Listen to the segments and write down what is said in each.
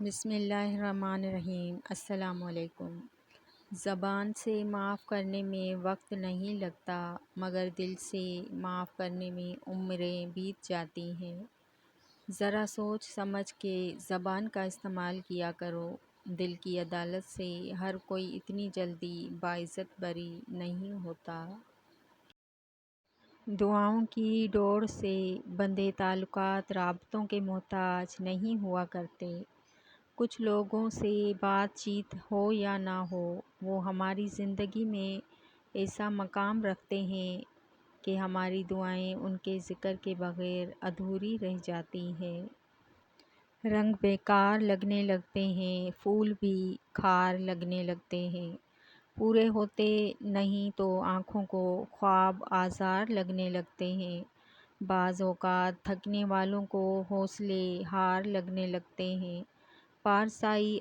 بسم اللہ الرحمن الرحیم۔ السلام علیکم۔ زبان سے معاف کرنے میں وقت نہیں لگتا مگر دل سے معاف کرنے میں عمریں بیت جاتی ہیں۔ ذرا سوچ سمجھ کے زبان کا استعمال کیا کرو۔ دل کی عدالت سے ہر کوئی اتنی جلدی باعزت بری نہیں ہوتا۔ دعاؤں کی ڈور سے بندھے تعلقات رابطوں کے محتاج نہیں ہوا کرتے۔ کچھ لوگوں سے بات چیت ہو یا نہ ہو، وہ ہماری زندگی میں ایسا مقام رکھتے ہیں کہ ہماری دعائیں ان کے ذکر کے بغیر ادھوری رہ جاتی ہیں۔ رنگ بیکار لگنے لگتے ہیں، پھول بھی کھار لگنے لگتے ہیں۔ پورے ہوتے نہیں تو آنکھوں کو خواب آزار لگنے لگتے ہیں۔ بعض اوقات تھکنے والوں کو حوصلے ہار لگنے لگتے ہیں۔ پارسائی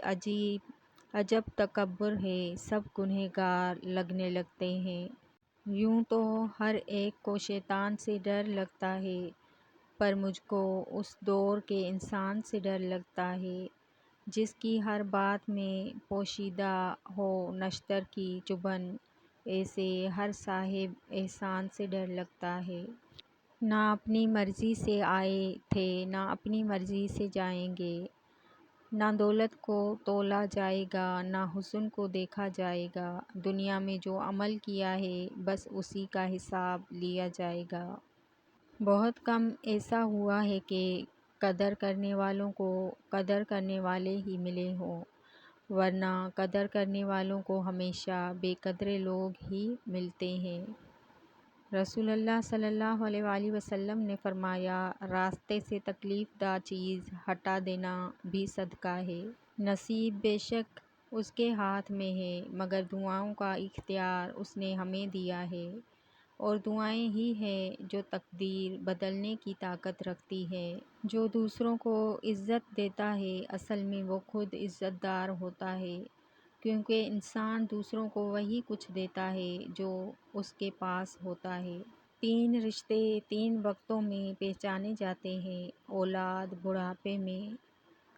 عجب تکبر ہے، سب گنہگار لگنے لگتے ہیں۔ یوں تو ہر ایک کو شیطان سے ڈر لگتا ہے، پر مجھ کو اس دور کے انسان سے ڈر لگتا ہے جس کی ہر بات میں پوشیدہ ہو نشتر کی چبھن۔ ایسے ہر صاحب احسان سے ڈر لگتا ہے۔ نہ اپنی مرضی سے آئے تھے، نہ اپنی مرضی سے جائیں گے۔ نہ دولت کو تولا جائے گا، نہ حسن کو دیکھا جائے گا۔ دنیا میں جو عمل کیا ہے بس اسی کا حساب لیا جائے گا۔ بہت کم ایسا ہوا ہے کہ قدر کرنے والوں کو قدر کرنے والے ہی ملے ہوں، ورنہ قدر کرنے والوں کو ہمیشہ بے قدر لوگ ہی ملتے ہیں۔ رسول اللہ صلی اللہ علیہ وآلہ وسلم نے فرمایا، راستے سے تکلیف دہ چیز ہٹا دینا بھی صدقہ ہے۔ نصیب بے شک اس کے ہاتھ میں ہے، مگر دعاؤں کا اختیار اس نے ہمیں دیا ہے، اور دعائیں ہی ہیں جو تقدیر بدلنے کی طاقت رکھتی ہے۔ جو دوسروں کو عزت دیتا ہے اصل میں وہ خود عزت دار ہوتا ہے، کیونکہ انسان دوسروں کو وہی کچھ دیتا ہے جو اس کے پاس ہوتا ہے۔ تین رشتے تین وقتوں میں پہچانے جاتے ہیں: اولاد بڑھاپے میں،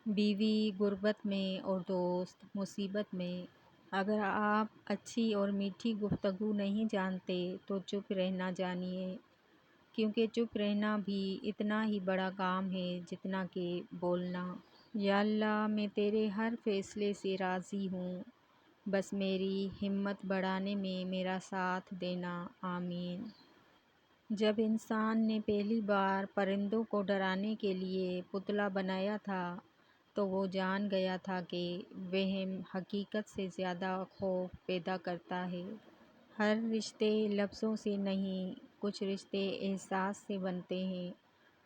بیوی غربت میں، اور دوست مصیبت میں۔ اگر آپ اچھی اور میٹھی گفتگو نہیں جانتے تو چپ رہنا جانیے، کیونکہ چپ رہنا بھی اتنا ہی بڑا کام ہے جتنا کہ بولنا۔ یا اللہ، میں تیرے ہر فیصلے سے راضی ہوں، بس میری ہمت بڑھانے میں میرا ساتھ دینا، آمین۔ جب انسان نے پہلی بار پرندوں کو ڈرانے کے لیے پتلا بنایا تھا تو وہ جان گیا تھا کہ وہم حقیقت سے زیادہ خوف پیدا کرتا ہے۔ ہر رشتے لفظوں سے نہیں، کچھ رشتے احساس سے بنتے ہیں،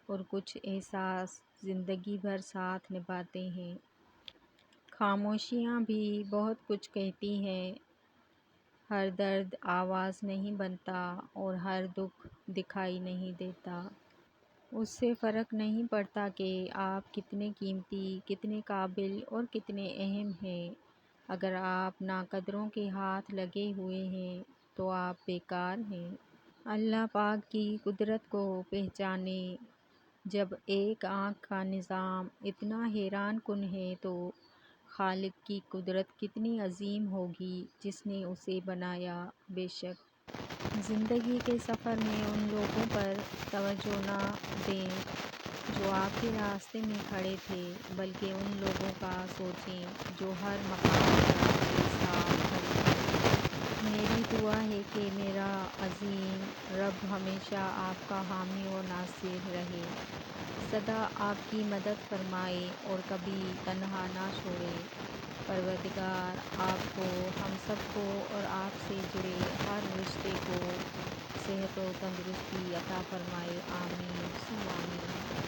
اور کچھ احساس زندگی بھر ساتھ نبھاتے ہیں۔ خاموشیاں بھی بہت کچھ کہتی ہیں۔ ہر درد آواز نہیں بنتا اور ہر دکھ دکھائی نہیں دیتا۔ اس سے فرق نہیں پڑتا کہ آپ کتنے قیمتی، کتنے قابل اور کتنے اہم ہیں۔ اگر آپ ناقدروں کے ہاتھ لگے ہوئے ہیں تو آپ بیکار ہیں۔ اللہ پاک کی قدرت کو پہچانیں۔ جب ایک آنکھ کا نظام اتنا حیران کن ہے تو خالق کی قدرت کتنی عظیم ہوگی جس نے اسے بنایا۔ بے شک زندگی کے سفر میں ان لوگوں پر توجہ نہ دیں جو آپ کے راستے میں کھڑے تھے، بلکہ ان لوگوں کا سوچیں جو ہر مقام پر آپ کے ساتھ کھڑے ہیں۔ میری دعا ہے کہ میرا عظیم رب ہمیشہ آپ کا حامی و ناصر رہے، سدا آپ کی مدد فرمائے اور کبھی تنہا نہ چھوڑے۔ پروردگار آپ کو، ہم سب کو اور آپ سے جڑے ہر رشتے کو صحت و تندرستی عطا فرمائے، آمین ثم آمین۔